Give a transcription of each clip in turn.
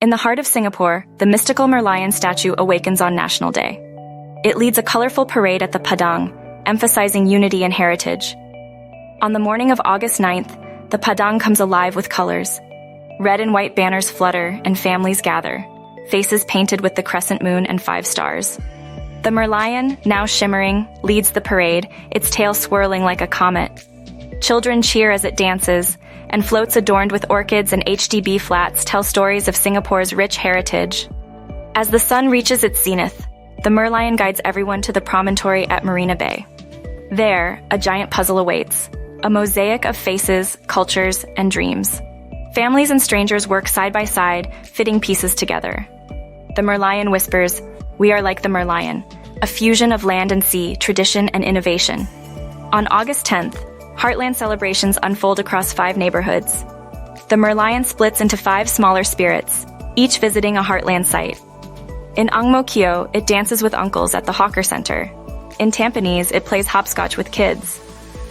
In the heart of Singapore, the mystical Merlion statue awakens on National Day. It leads a colorful parade at the Padang, emphasizing unity and heritage. On the morning of August 9th, the Padang comes alive with colors. Red and white banners flutter and families gather, faces painted with the crescent moon and 5 stars. The Merlion, now shimmering, leads the parade, its tail swirling like a comet. Children cheer as it dances, and floats adorned with orchids and HDB flats tell stories of Singapore's rich heritage. As the sun reaches its zenith, the Merlion guides everyone to the promontory at Marina Bay. There, a giant puzzle awaits, a mosaic of faces, cultures, and dreams. Families and strangers work side by side, fitting pieces together. The Merlion whispers, "We are like the Merlion," a fusion of land and sea, tradition and innovation. On August 10th, Heartland celebrations unfold across 5 neighborhoods. The Merlion splits into 5 smaller spirits, each visiting a Heartland site. In Ang Mo Kio, it dances with uncles at the Hawker Center. In Tampines, it plays hopscotch with kids.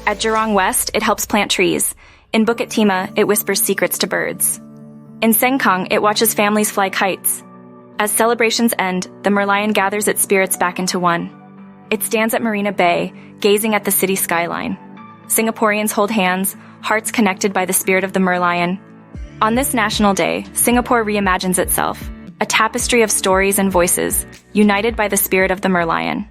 At Jurong West, it helps plant trees. In Bukit Timah, it whispers secrets to birds. In Sengkang, it watches families fly kites. As celebrations end, the Merlion gathers its spirits back into one. It stands at Marina Bay, gazing at the city skyline. Singaporeans hold hands, hearts connected by the spirit of the Merlion. On this National Day, Singapore reimagines itself, a tapestry of stories and voices, united by the spirit of the Merlion.